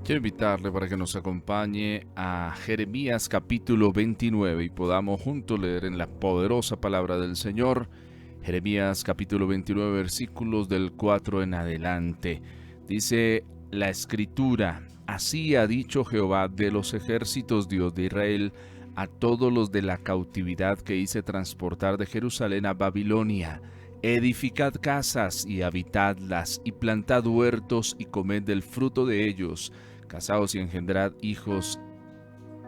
Quiero invitarle para que nos acompañe a Jeremías capítulo 29 y podamos juntos leer en la poderosa palabra del Señor. Jeremías capítulo 29 versículos del 4 en adelante. Dice la Escritura: Así ha dicho Jehová de los ejércitos, Dios de Israel, a todos los de la cautividad que hice transportar de Jerusalén a Babilonia: Edificad casas y habitadlas, y plantad huertos y comed del fruto de ellos. Casaos y engendrad hijos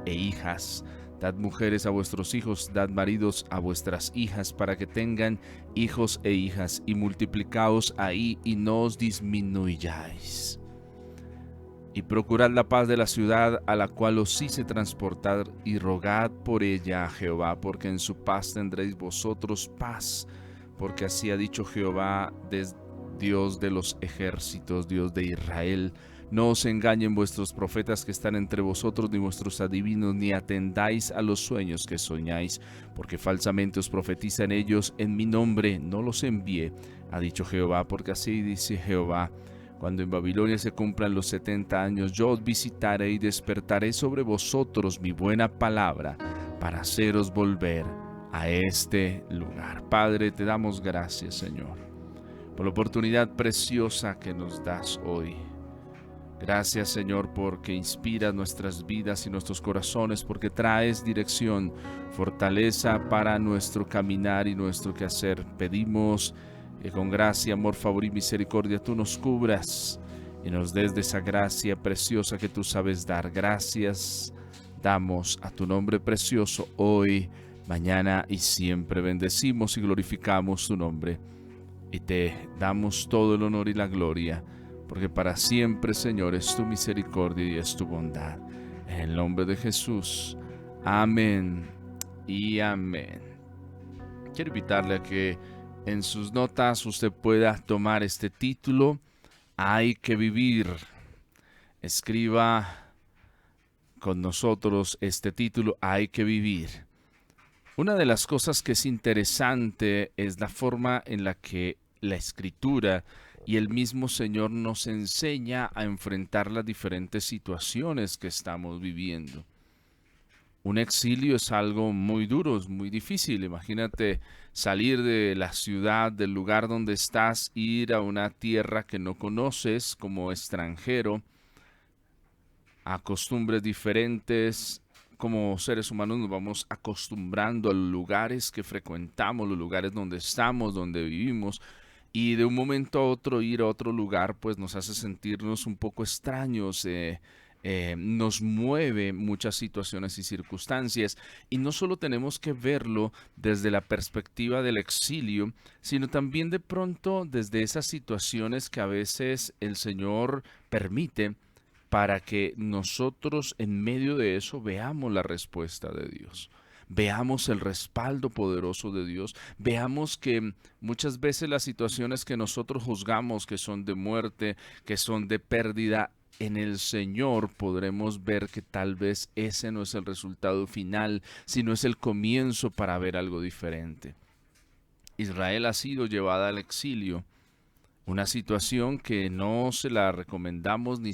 e hijas. Dad mujeres a vuestros hijos, dad maridos a vuestras hijas, para que tengan hijos e hijas, y multiplicaos ahí y no os disminuyáis. Y procurad la paz de la ciudad a la cual os hice transportar, y rogad por ella a Jehová, porque en su paz tendréis vosotros paz. Porque así ha dicho Jehová, Dios de los ejércitos, Dios de Israel: No os engañen vuestros profetas que están entre vosotros, ni vuestros adivinos, ni atendáis a los sueños que soñáis, porque falsamente os profetizan ellos en mi nombre. No los envié, ha dicho Jehová. Porque así dice Jehová: Cuando en Babilonia se cumplan los 70 años, yo os visitaré y despertaré sobre vosotros mi buena palabra, para haceros volver a este lugar. Padre, te damos gracias, Señor, por la oportunidad preciosa que nos das hoy. Gracias, Señor, porque inspiras nuestras vidas y nuestros corazones, porque traes dirección, fortaleza para nuestro caminar y nuestro quehacer. Pedimos que con gracia, amor, favor y misericordia tú nos cubras y nos des de esa gracia preciosa que tú sabes dar. Gracias damos a tu nombre precioso hoy, mañana y siempre. Bendecimos y glorificamos tu nombre y te damos todo el honor y la gloria, porque para siempre, Señor, es tu misericordia y es tu bondad. En el nombre de Jesús. Amén y amén. Quiero invitarle a que en sus notas usted pueda tomar este título: Hay que vivir. Escriba con nosotros este título: Hay que vivir. Una de las cosas que es interesante es la forma en la que la Escritura y el mismo Señor nos enseña a enfrentar las diferentes situaciones que estamos viviendo. Un exilio es algo muy duro, es muy difícil. Imagínate salir de la ciudad, del lugar donde estás, ir a una tierra que no conoces como extranjero, a costumbres diferentes. Como seres humanos nos vamos acostumbrando a los lugares que frecuentamos, los lugares donde estamos, donde vivimos, y de un momento a otro ir a otro lugar pues nos hace sentirnos un poco extraños. Nos mueve muchas situaciones y circunstancias, y no solo tenemos que verlo desde la perspectiva del exilio, sino también de pronto desde esas situaciones que a veces el Señor permite para que nosotros en medio de eso veamos la respuesta de Dios. Veamos el respaldo poderoso de Dios. Veamos que muchas veces las situaciones que nosotros juzgamos que son de muerte, que son de pérdida, en el Señor podremos ver que tal vez ese no es el resultado final, sino es el comienzo para ver algo diferente. Israel ha sido llevada al exilio, una situación que no se la recomendamos ni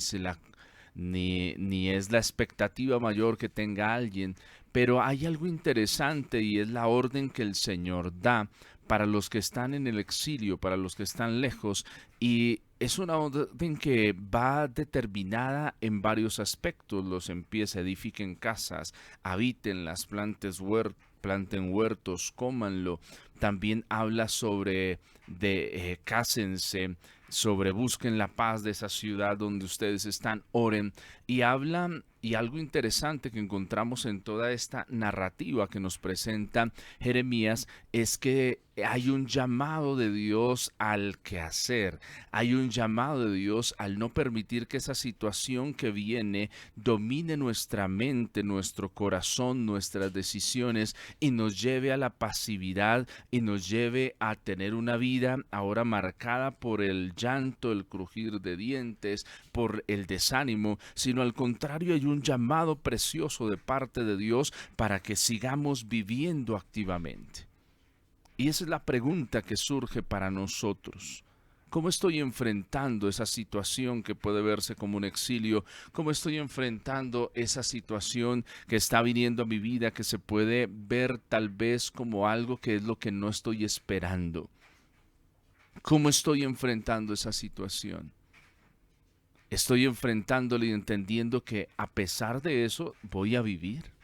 es la expectativa mayor que tenga alguien, pero hay algo interesante, y es la orden que el Señor da para los que están en el exilio, para los que están lejos, y es una orden que va determinada en varios aspectos. Los empieza: edifiquen casas, habítenlas, planten huertos, cómanlo. También habla sobre cásense, sobre busquen la paz de esa ciudad donde ustedes están, oren. Y hablan, y algo interesante que encontramos en toda esta narrativa que nos presenta Jeremías es que hay un llamado de Dios al quehacer, hay un llamado de Dios al no permitir que esa situación que viene domine nuestra mente, nuestro corazón, nuestras decisiones, y nos lleve a la pasividad y nos lleve a tener una vida ahora marcada por el llanto, el crujir de dientes, por el desánimo, sino al contrario, hay un llamado precioso de parte de Dios para que sigamos viviendo activamente. Y esa es la pregunta que surge para nosotros. ¿Cómo estoy enfrentando esa situación que puede verse como un exilio? ¿Cómo estoy enfrentando esa situación que está viniendo a mi vida, que se puede ver tal vez como algo que es lo que no estoy esperando? ¿Cómo estoy enfrentando esa situación? Estoy enfrentándole y entendiendo que a pesar de eso voy a vivir.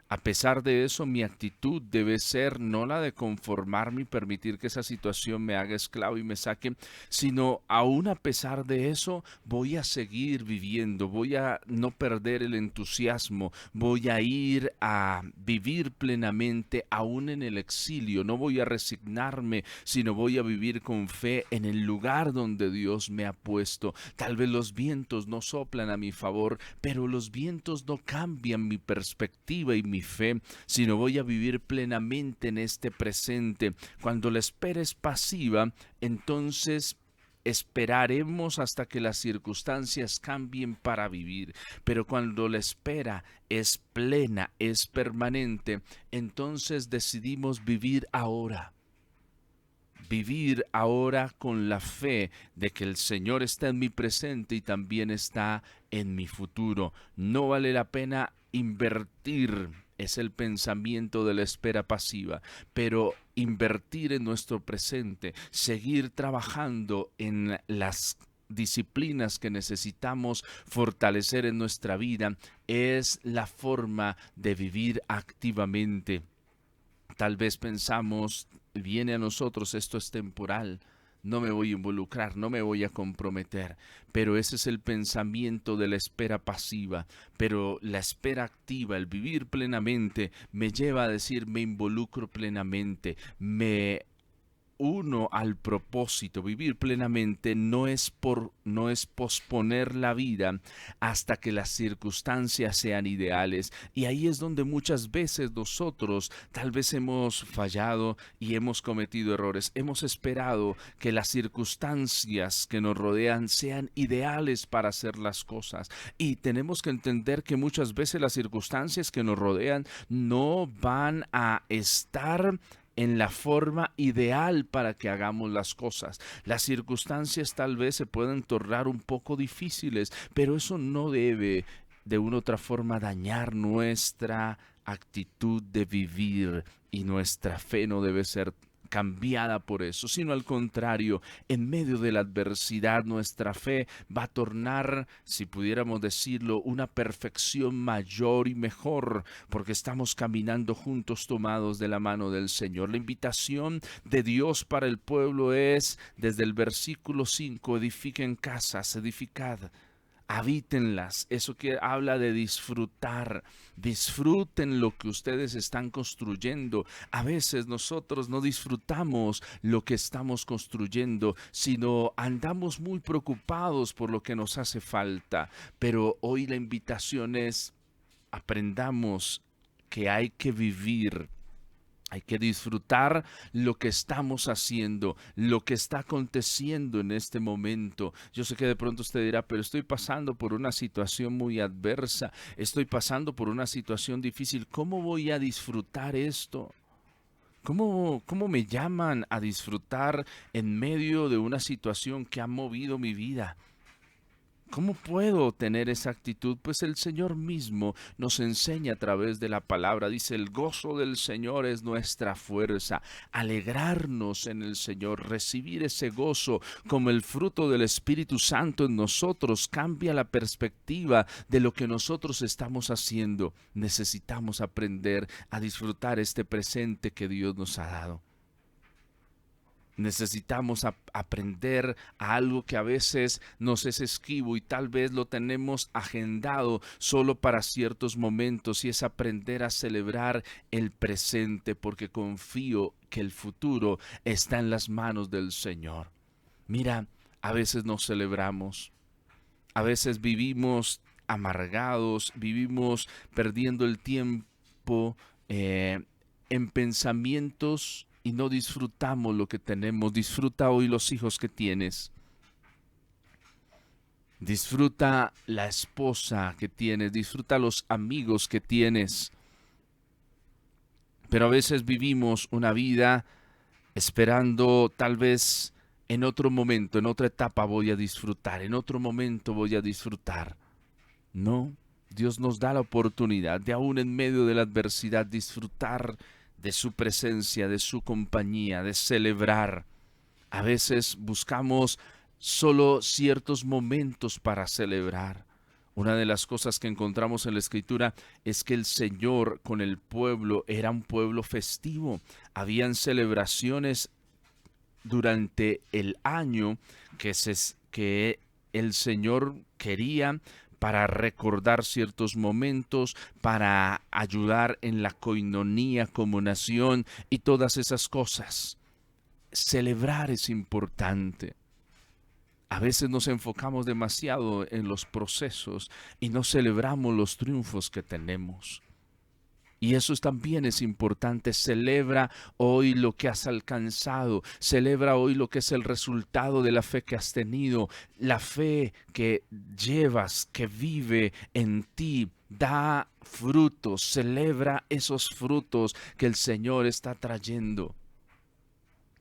A pesar de eso, mi actitud debe ser no la de conformarme y permitir que esa situación me haga esclavo y me saque, sino aún a pesar de eso, voy a seguir viviendo, voy a no perder el entusiasmo, voy a ir a vivir plenamente aún en el exilio, no voy a resignarme, sino voy a vivir con fe en el lugar donde Dios me ha puesto. Tal vez los vientos no soplan a mi favor, pero los vientos no cambian mi perspectiva y mi fe, sino voy a vivir plenamente en este presente. Cuando la espera es pasiva, entonces esperaremos hasta que las circunstancias cambien para vivir, pero cuando la espera es plena, es permanente, entonces decidimos vivir ahora. Vivir ahora con la fe de que el Señor está en mi presente y también está en mi futuro. No vale la pena invertir, es el pensamiento de la espera pasiva, pero invertir en nuestro presente, seguir trabajando en las disciplinas que necesitamos fortalecer en nuestra vida, es la forma de vivir activamente. Tal vez pensamos, viene a nosotros, esto es temporal, no me voy a involucrar, no me voy a comprometer, pero ese es el pensamiento de la espera pasiva. Pero la espera activa, el vivir plenamente, me lleva a decir, me involucro plenamente, me uno al propósito. Vivir plenamente no es posponer la vida hasta que las circunstancias sean ideales, y ahí es donde muchas veces nosotros tal vez hemos fallado y hemos cometido errores. Hemos esperado que las circunstancias que nos rodean sean ideales para hacer las cosas, y tenemos que entender que muchas veces las circunstancias que nos rodean no van a estar en la forma ideal para que hagamos las cosas. Las circunstancias tal vez se pueden tornar un poco difíciles, pero eso no debe de una u otra forma dañar nuestra actitud de vivir, y nuestra fe no debe ser cambiada por eso, sino al contrario, en medio de la adversidad nuestra fe va a tornar, si pudiéramos decirlo, una perfección mayor y mejor, porque estamos caminando juntos tomados de la mano del Señor. La invitación de Dios para el pueblo es, desde el versículo 5, edifiquen casas, edificad, habítenlas. Eso que habla de disfrutar. Disfruten lo que ustedes están construyendo. A veces nosotros no disfrutamos lo que estamos construyendo, sino andamos muy preocupados por lo que nos hace falta. Pero hoy la invitación es, aprendamos que hay que vivir. Hay que disfrutar lo que estamos haciendo, lo que está aconteciendo en este momento. Yo sé que de pronto usted dirá, pero estoy pasando por una situación muy adversa, estoy pasando por una situación difícil. ¿Cómo voy a disfrutar esto? ¿Cómo me llaman a disfrutar en medio de una situación que ha movido mi vida? ¿Cómo puedo tener esa actitud? Pues el Señor mismo nos enseña a través de la palabra. Dice, el gozo del Señor es nuestra fuerza. Alegrarnos en el Señor, recibir ese gozo como el fruto del Espíritu Santo en nosotros, cambia la perspectiva de lo que nosotros estamos haciendo. Necesitamos aprender a disfrutar este presente que Dios nos ha dado. Necesitamos aprender a algo que a veces nos es esquivo y tal vez lo tenemos agendado solo para ciertos momentos, y es aprender a celebrar el presente, porque confío que el futuro está en las manos del Señor. Mira, a veces nos celebramos, a veces vivimos amargados, vivimos perdiendo el tiempo en pensamientos y no disfrutamos lo que tenemos. Disfruta hoy los hijos que tienes. Disfruta la esposa que tienes. Disfruta los amigos que tienes. Pero a veces vivimos una vida esperando tal vez en otro momento, en otra etapa voy a disfrutar, en otro momento voy a disfrutar. No, Dios nos da la oportunidad de aún en medio de la adversidad disfrutar de su presencia, de su compañía, de celebrar. A veces buscamos solo ciertos momentos para celebrar. Una de las cosas que encontramos en la Escritura es que el Señor con el pueblo era un pueblo festivo. Habían celebraciones durante el año que el Señor quería para recordar ciertos momentos, para ayudar en la coinonía como nación y todas esas cosas. Celebrar es importante. A veces nos enfocamos demasiado en los procesos y no celebramos los triunfos que tenemos. Y eso también es importante. Celebra hoy lo que has alcanzado. Celebra hoy lo que es el resultado de la fe que has tenido. La fe que llevas, que vive en ti, da frutos. Celebra esos frutos que el Señor está trayendo.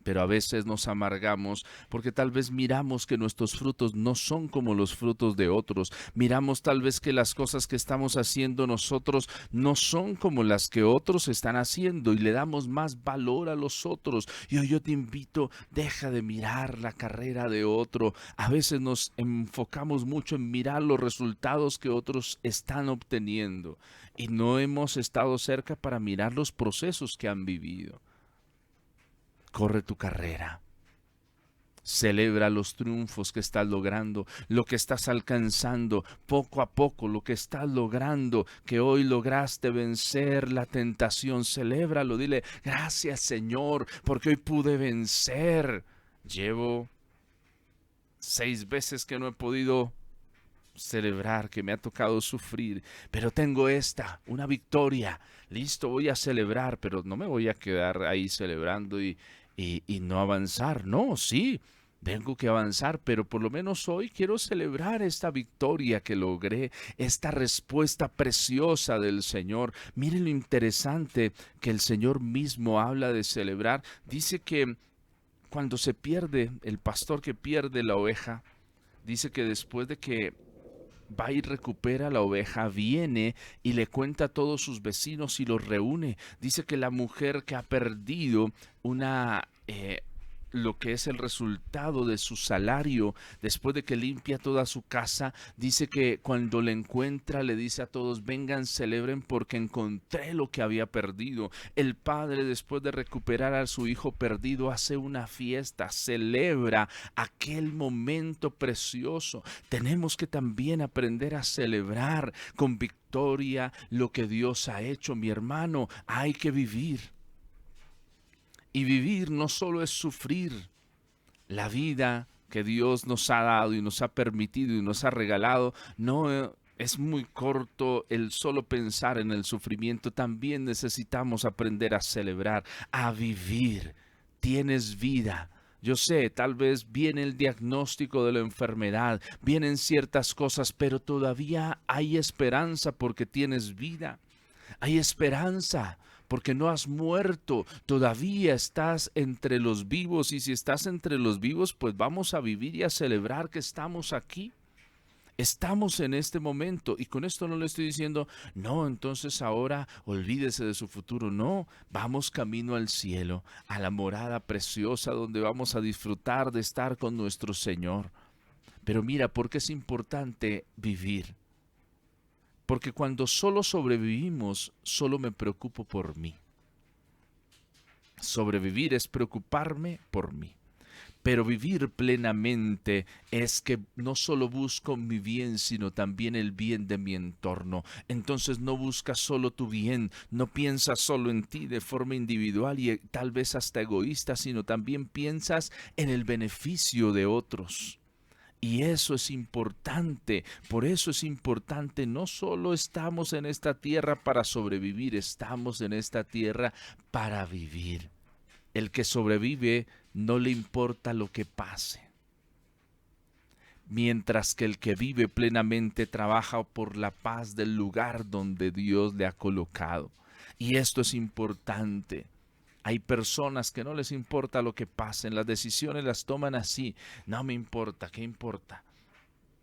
Pero a veces nos amargamos porque tal vez miramos que nuestros frutos no son como los frutos de otros. Miramos tal vez que las cosas que estamos haciendo nosotros no son como las que otros están haciendo y le damos más valor a los otros. Y hoy yo te invito, deja de mirar la carrera de otro. A veces nos enfocamos mucho en mirar los resultados que otros están obteniendo y no hemos estado cerca para mirar los procesos que han vivido. Corre tu carrera. Celebra los triunfos que estás logrando, lo que estás alcanzando, poco a poco, lo que estás logrando, que hoy lograste vencer la tentación. Celébralo, dile, gracias Señor, porque hoy pude vencer. Llevo 6 veces que no he podido celebrar, que me ha tocado sufrir, pero tengo una victoria. Listo, voy a celebrar, pero no me voy a quedar ahí celebrando y no avanzar. No, sí, tengo que avanzar, pero por lo menos hoy quiero celebrar esta victoria que logré, esta respuesta preciosa del Señor. Miren lo interesante que el Señor mismo habla de celebrar. Dice que cuando se pierde, el pastor que pierde la oveja, dice que después de que va y recupera la oveja, viene y le cuenta a todos sus vecinos y los reúne. Dice que la mujer que ha perdido lo que es el resultado de su salario, después de que limpia toda su casa, dice que cuando le encuentra le dice a todos, vengan, celebren porque encontré lo que había perdido. El padre, después de recuperar a su hijo perdido, hace una fiesta, celebra aquel momento precioso. Tenemos que también aprender a celebrar con victoria lo que Dios ha hecho, mi hermano. Hay que vivir. Y vivir no solo es sufrir. La vida que Dios nos ha dado y nos ha permitido y nos ha regalado, no es muy corto el solo pensar en el sufrimiento. También necesitamos aprender a celebrar, a vivir. Tienes vida. Yo sé, tal vez viene el diagnóstico de la enfermedad, vienen ciertas cosas, pero todavía hay esperanza porque tienes vida. Hay esperanza porque no has muerto, todavía estás entre los vivos, y si estás entre los vivos, pues vamos a vivir y a celebrar que estamos aquí. Estamos en este momento, y con esto no le estoy diciendo, no, entonces ahora olvídese de su futuro. No, vamos camino al cielo, a la morada preciosa donde vamos a disfrutar de estar con nuestro Señor. Pero mira, ¿por qué es importante vivir? Porque cuando solo sobrevivimos, solo me preocupo por mí. Sobrevivir es preocuparme por mí. Pero vivir plenamente es que no solo busco mi bien, sino también el bien de mi entorno. Entonces no buscas solo tu bien, no piensas solo en ti de forma individual y tal vez hasta egoísta, sino también piensas en el beneficio de otros. Y eso es importante, por eso es importante, no solo estamos en esta tierra para sobrevivir, estamos en esta tierra para vivir. El que sobrevive no le importa lo que pase, mientras que el que vive plenamente trabaja por la paz del lugar donde Dios le ha colocado. Y esto es importante. Hay personas que no les importa lo que pasen, las decisiones las toman así. No me importa, ¿qué importa?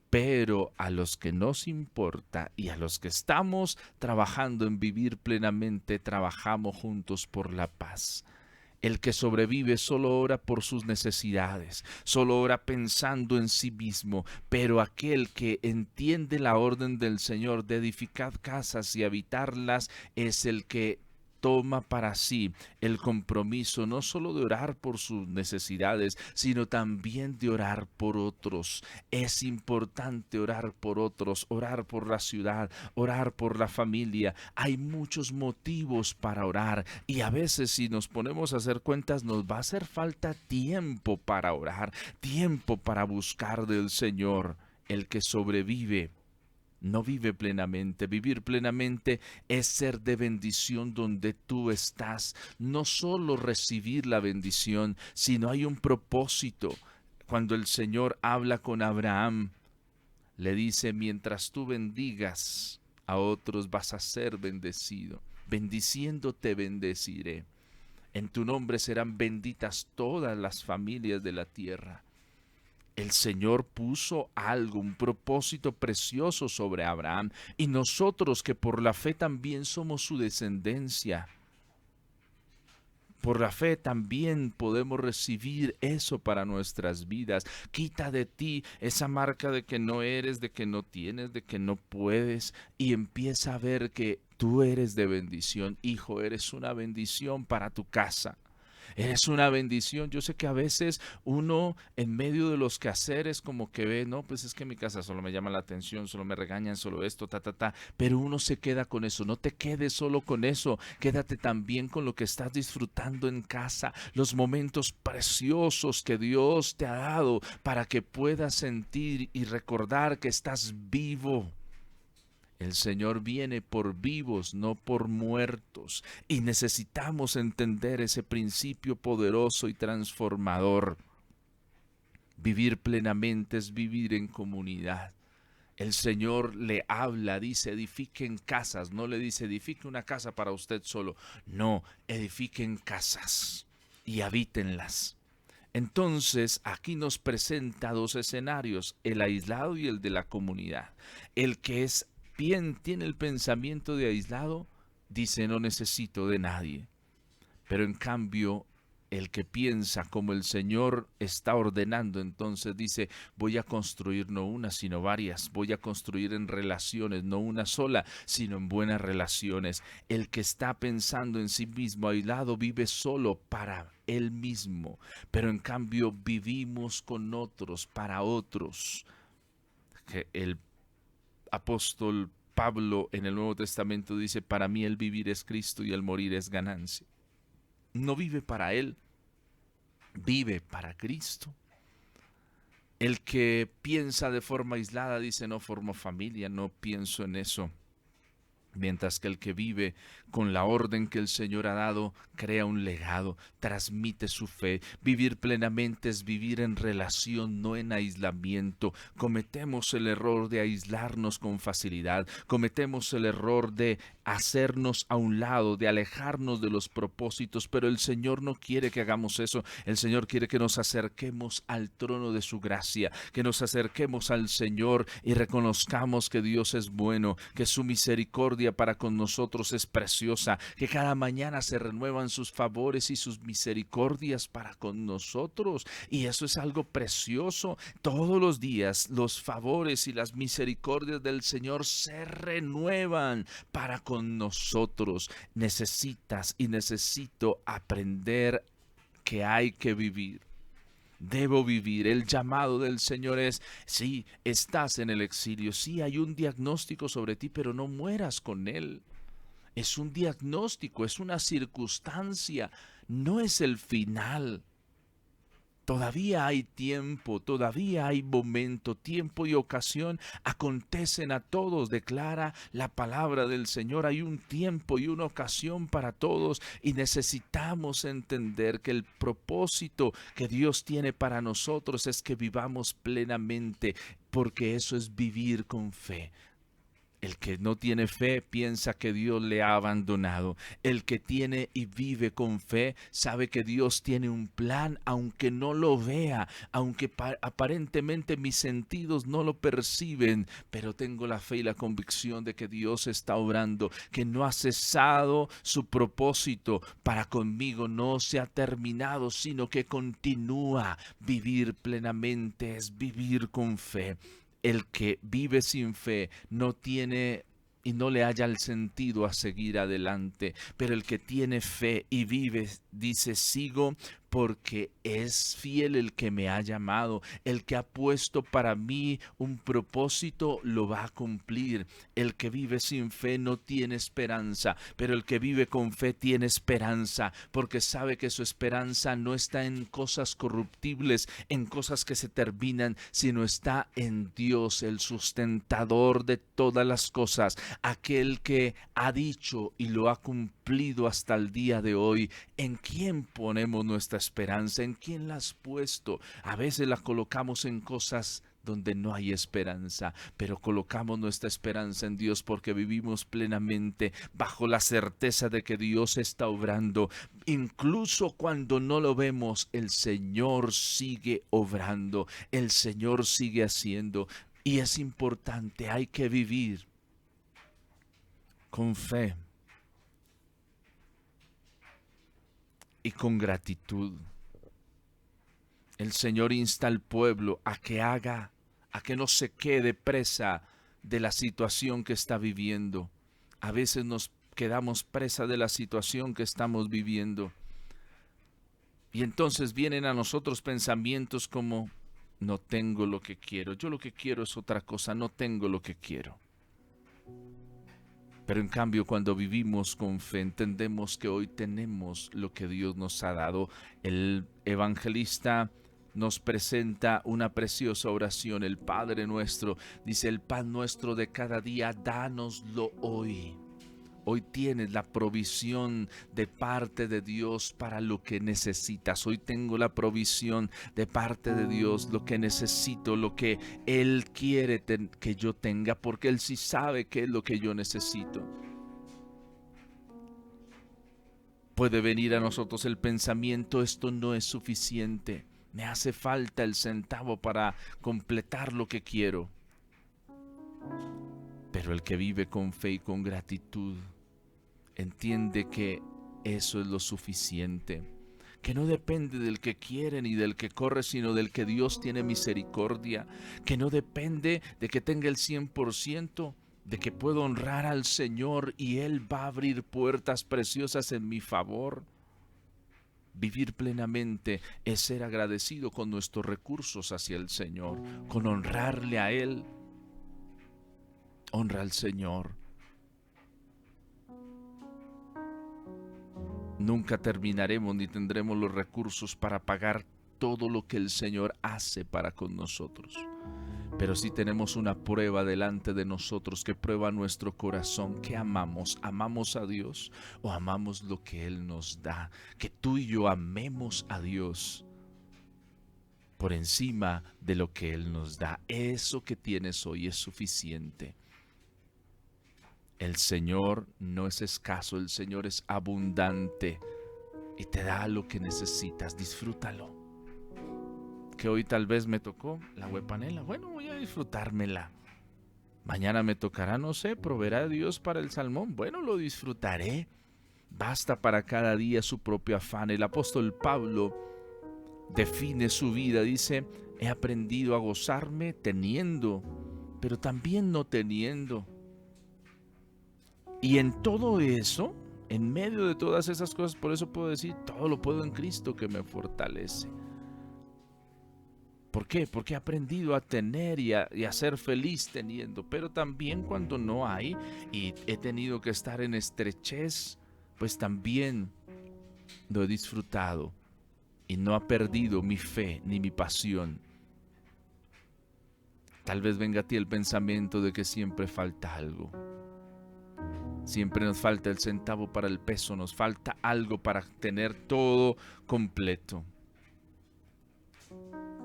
Pero a los que nos importa y a los que estamos trabajando en vivir plenamente, trabajamos juntos por la paz. El que sobrevive solo ora por sus necesidades, solo ora pensando en sí mismo, pero aquel que entiende la orden del Señor de edificar casas y habitarlas es el que toma para sí el compromiso no solo de orar por sus necesidades, sino también de orar por otros. Es importante orar por otros, orar por la ciudad, orar por la familia. Hay muchos motivos para orar y a veces si nos ponemos a hacer cuentas nos va a hacer falta tiempo para orar, tiempo para buscar del Señor. El que sobrevive no vive plenamente. Vivir plenamente es ser de bendición donde tú estás. No solo recibir la bendición, sino hay un propósito. Cuando el Señor habla con Abraham, le dice, mientras tú bendigas a otros vas a ser bendecido. Bendiciendo te bendeciré. En tu nombre serán benditas todas las familias de la tierra. El Señor puso algo, un propósito precioso sobre Abraham, y nosotros que por la fe también somos su descendencia, por la fe también podemos recibir eso para nuestras vidas. Quita de ti esa marca de que no eres, de que no tienes, de que no puedes, y empieza a ver que tú eres de bendición. Hijo, eres una bendición para tu casa. Eres una bendición. Yo sé que a veces uno en medio de los quehaceres como que ve, no, pues es que mi casa solo me llama la atención, solo me regañan, solo esto, pero uno se queda con eso. No te quedes solo con eso, quédate también con lo que estás disfrutando en casa, los momentos preciosos que Dios te ha dado para que puedas sentir y recordar que estás vivo. El Señor viene por vivos, no por muertos, y necesitamos entender ese principio poderoso y transformador. Vivir plenamente es vivir en comunidad. El Señor le habla, dice, edifiquen casas, no le dice, edifique una casa para usted solo. No, edifiquen casas y habítenlas. Entonces, aquí nos presenta dos escenarios, el aislado y el de la comunidad. El que es bien, tiene el pensamiento de aislado, dice no necesito de nadie. Pero en cambio, el que piensa como el Señor está ordenando, entonces dice, voy a construir no una, sino varias. Voy a construir en relaciones, no una sola, sino en buenas relaciones. El que está pensando en sí mismo, aislado, vive solo para él mismo. Pero en cambio, vivimos con otros, para otros. El apóstol Pablo en el Nuevo Testamento dice, para mí el vivir es Cristo y el morir es ganancia. No vive para él, vive para Cristo. El que piensa de forma aislada dice, no formo familia, no pienso en eso. Mientras que el que vive con la orden que el Señor ha dado, crea un legado, transmite su fe. Vivir plenamente es vivir en relación, no en aislamiento. Cometemos el error de aislarnos con facilidad. Cometemos el error de hacernos a un lado, de alejarnos de los propósitos, pero el Señor no quiere que hagamos eso. El Señor quiere que nos acerquemos al trono de su gracia, que nos acerquemos al Señor y reconozcamos que Dios es bueno, que su misericordia para con nosotros es preciosa, que cada mañana se renuevan sus favores y sus misericordias para con nosotros, y eso es algo precioso. Todos los días los favores y las misericordias del Señor se renuevan para con nosotros. Necesitas y necesito aprender que hay que vivir. Debo vivir. El llamado del Señor es, sí, estás en el exilio, sí hay un diagnóstico sobre ti, pero no mueras con él. Es un diagnóstico, es una circunstancia, no es el final. Todavía hay tiempo, todavía hay momento, tiempo y ocasión acontecen a todos, declara la palabra del Señor. Hay un tiempo y una ocasión para todos y necesitamos entender que el propósito que Dios tiene para nosotros es que vivamos plenamente, porque eso es vivir con fe. El que no tiene fe piensa que Dios le ha abandonado. El que tiene y vive con fe sabe que Dios tiene un plan, aunque no lo vea, aunque aparentemente mis sentidos no lo perciben, pero tengo la fe y la convicción de que Dios está obrando, que no ha cesado su propósito para conmigo, no se ha terminado, sino que continúa. Vivir plenamente es vivir con fe. El que vive sin fe no tiene y no le halla el sentido a seguir adelante, pero el que tiene fe y vive dice: sigo porque es fiel el que me ha llamado, el que ha puesto para mí un propósito lo va a cumplir. El que vive sin fe no tiene esperanza, pero el que vive con fe tiene esperanza, porque sabe que su esperanza no está en cosas corruptibles, en cosas que se terminan, sino está en Dios, el sustentador de todas las cosas, aquel que ha dicho y lo ha cumplido hasta el día de hoy. ¿En quién ponemos nuestra esperanza? ¿En quién la has puesto? A veces la colocamos en cosas donde no hay esperanza, pero colocamos nuestra esperanza en Dios porque vivimos plenamente bajo la certeza de que Dios está obrando. Incluso cuando no lo vemos, el Señor sigue obrando, el Señor sigue haciendo. Y es importante, hay que vivir con fe y con gratitud. El Señor insta al pueblo a que no se quede presa de la situación que está viviendo. A veces nos quedamos presa de la situación que estamos viviendo. Y entonces vienen a nosotros pensamientos como: no tengo lo que quiero, yo lo que quiero es otra cosa, no tengo lo que quiero. Pero en cambio, cuando vivimos con fe, entendemos que hoy tenemos lo que Dios nos ha dado. El evangelista nos presenta una preciosa oración, el Padre nuestro. Dice: el pan nuestro de cada día, dánoslo hoy. Hoy tienes la provisión de parte de Dios para lo que necesitas. Hoy tengo la provisión de parte de Dios, lo que necesito, lo que Él quiere que yo tenga, porque Él sí sabe qué es lo que yo necesito. Puede venir a nosotros el pensamiento: esto no es suficiente, me hace falta el centavo para completar lo que quiero. Pero el que vive con fe y con gratitud entiende que eso es lo suficiente, que no depende del que quiere ni del que corre, sino del que Dios tiene misericordia, que no depende de que tenga el 100%, de que puedo honrar al Señor y Él va a abrir puertas preciosas en mi favor. Vivir plenamente es ser agradecido con nuestros recursos hacia el Señor, con honrarle a Él. Honra al Señor. Nunca terminaremos ni tendremos los recursos para pagar todo lo que el Señor hace para con nosotros. Pero si tenemos una prueba delante de nosotros que prueba nuestro corazón: ¿qué amamos? ¿Amamos a Dios o amamos lo que Él nos da? Que tú y yo amemos a Dios por encima de lo que Él nos da. Eso que tienes hoy es suficiente. El Señor no es escaso, el Señor es abundante y te da lo que necesitas. Disfrútalo. Que hoy tal vez me tocó la huepanela. Bueno, voy a disfrutármela. Mañana me tocará, no sé, proveerá Dios para el salmón. Bueno, lo disfrutaré. Basta para cada día su propio afán. El apóstol Pablo define su vida. Dice: he aprendido a gozarme teniendo, pero también no teniendo. Y en todo eso, en medio de todas esas cosas, por eso puedo decir: todo lo puedo en Cristo que me fortalece. ¿Por qué? Porque he aprendido a tener y a ser feliz teniendo, pero también cuando no hay y he tenido que estar en estrechez, pues también lo he disfrutado y no ha perdido mi fe ni mi pasión. Tal vez venga a ti el pensamiento de que siempre falta algo. Siempre nos falta el centavo para el peso, nos falta algo para tener todo completo.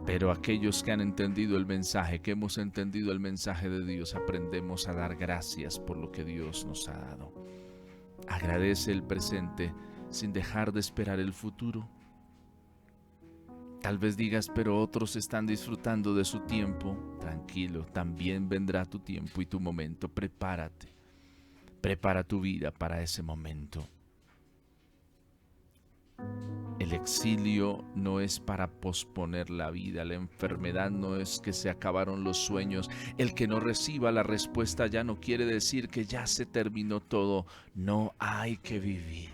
Pero aquellos que han entendido el mensaje, que hemos entendido el mensaje de Dios, aprendemos a dar gracias por lo que Dios nos ha dado. Agradece el presente sin dejar de esperar el futuro. Tal vez digas, pero otros están disfrutando de su tiempo. Tranquilo, también vendrá tu tiempo y tu momento. Prepárate. Prepara tu vida para ese momento. El exilio no es para posponer la vida, la enfermedad no es que se acabaron los sueños, el que no reciba la respuesta ya no quiere decir que ya se terminó todo. No, hay que vivir.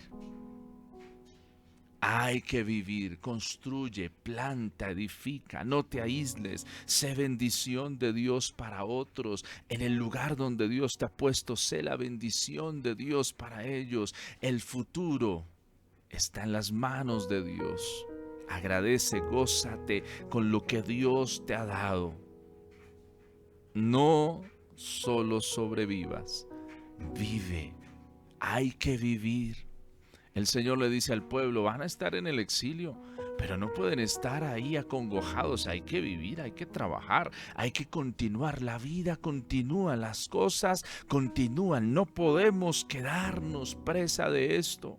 Hay que vivir, construye, planta, edifica, no te aísles, sé bendición de Dios para otros. En el lugar donde Dios te ha puesto, sé la bendición de Dios para ellos. El futuro está en las manos de Dios. Agradece, gózate con lo que Dios te ha dado. No solo sobrevivas, vive. Hay que vivir. El Señor le dice al pueblo, van a estar en el exilio, pero no pueden estar ahí acongojados. Hay que vivir, hay que trabajar, hay que continuar. La vida continúa, las cosas continúan. No podemos quedarnos presa de esto.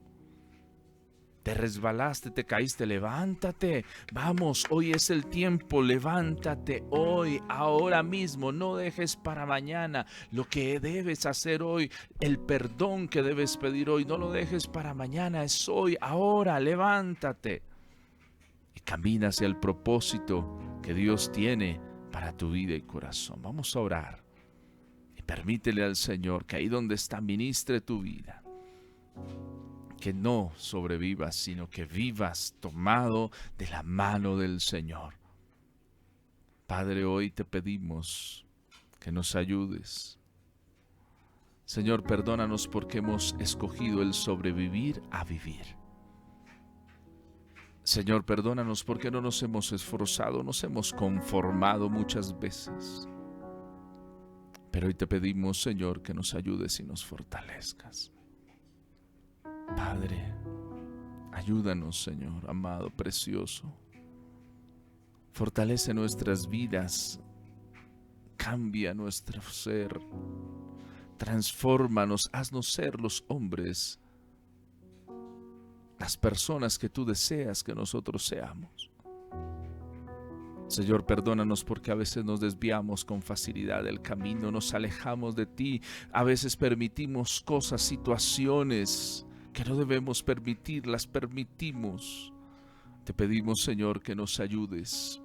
Te resbalaste, te caíste, levántate. Vamos, hoy es el tiempo, levántate hoy, ahora mismo. No dejes para mañana lo que debes hacer hoy, el perdón que debes pedir hoy. No lo dejes para mañana, es hoy, ahora, levántate. Y camina hacia el propósito que Dios tiene para tu vida y corazón. Vamos a orar y permítele al Señor que ahí donde está ministre tu vida. Que no sobrevivas, sino que vivas tomado de la mano del Señor. Padre, hoy te pedimos que nos ayudes. Señor, perdónanos porque hemos escogido el sobrevivir a vivir. Señor, perdónanos porque no nos hemos esforzado, nos hemos conformado muchas veces. Pero hoy te pedimos, Señor, que nos ayudes y nos fortalezcas. Padre, ayúdanos, Señor, amado, precioso. Fortalece nuestras vidas, cambia nuestro ser, transfórmanos, haznos ser los hombres, las personas que tú deseas que nosotros seamos. Señor, perdónanos porque a veces nos desviamos con facilidad del camino, nos alejamos de ti, a veces permitimos cosas, situaciones que no debemos permitir, las permitimos. Te pedimos, Señor, que nos ayudes.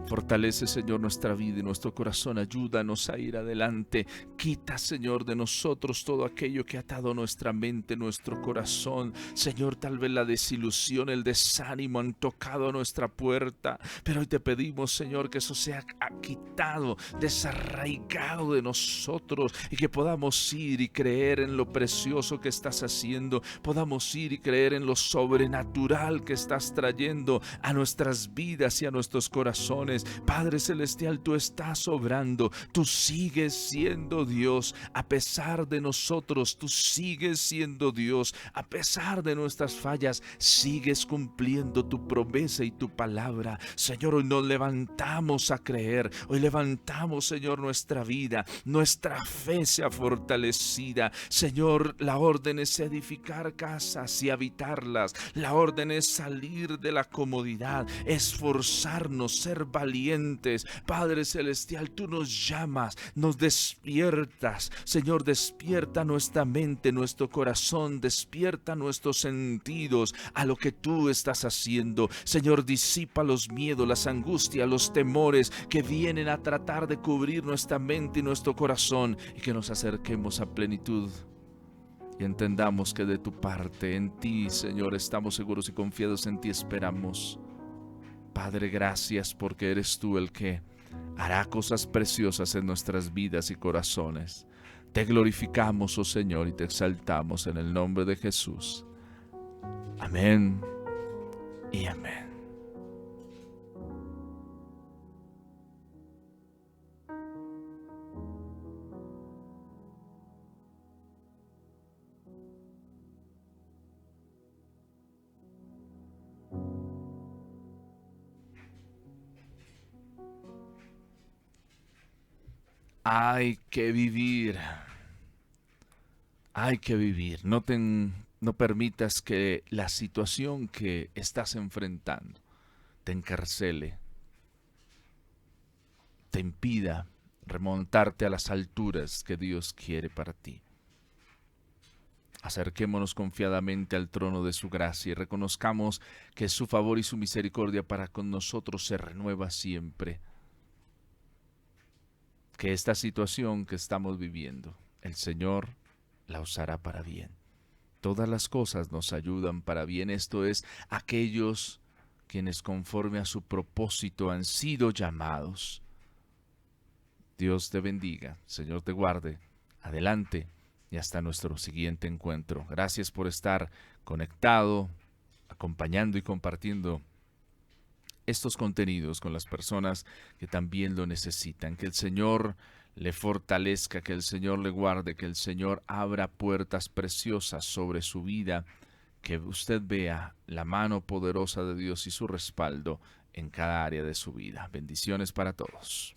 Fortalece, Señor, nuestra vida y nuestro corazón. Ayúdanos a ir adelante. Quita, Señor, de nosotros todo aquello que ha atado nuestra mente, nuestro corazón. Señor, tal vez la desilusión, el desánimo han tocado nuestra puerta. Pero hoy te pedimos, Señor, que eso sea quitado, desarraigado de nosotros y que podamos ir y creer en lo precioso que estás haciendo. Podamos ir y creer en lo sobrenatural que estás trayendo a nuestras vidas y a nuestros corazones. Padre Celestial, tú estás obrando, tú sigues siendo Dios a pesar de nosotros, tú sigues siendo Dios a pesar de nuestras fallas, sigues cumpliendo tu promesa y tu palabra. Señor, hoy nos levantamos a creer, hoy levantamos, Señor, nuestra vida, nuestra fe sea fortalecida. Señor, la orden es edificar casas y habitarlas, la orden es salir de la comodidad, esforzarnos, ser valientes. Padre Celestial, tú nos llamas, nos despiertas. Señor, despierta nuestra mente, nuestro corazón, despierta nuestros sentidos a lo que tú estás haciendo. Señor, disipa los miedos, las angustias, los temores que vienen a tratar de cubrir nuestra mente y nuestro corazón, y que nos acerquemos a plenitud y entendamos que de tu parte, en ti, Señor, estamos seguros y confiados, en ti esperamos. Padre, gracias porque eres tú el que hará cosas preciosas en nuestras vidas y corazones. Te glorificamos, oh Señor, y te exaltamos en el nombre de Jesús. Amén y amén. Hay que vivir. Hay que vivir. No permitas que la situación que estás enfrentando te encarcele, te impida remontarte a las alturas que Dios quiere para ti. Acerquémonos confiadamente al trono de su gracia y reconozcamos que su favor y su misericordia para con nosotros se renueva siempre. Que esta situación que estamos viviendo, el Señor la usará para bien. Todas las cosas nos ayudan para bien. Esto es, aquellos quienes conforme a su propósito han sido llamados. Dios te bendiga, Señor te guarde. Adelante y hasta nuestro siguiente encuentro. Gracias por estar conectado, acompañando y compartiendo estos contenidos con las personas que también lo necesitan. Que el Señor le fortalezca, que el Señor le guarde, que el Señor abra puertas preciosas sobre su vida, que usted vea la mano poderosa de Dios y su respaldo en cada área de su vida. Bendiciones para todos.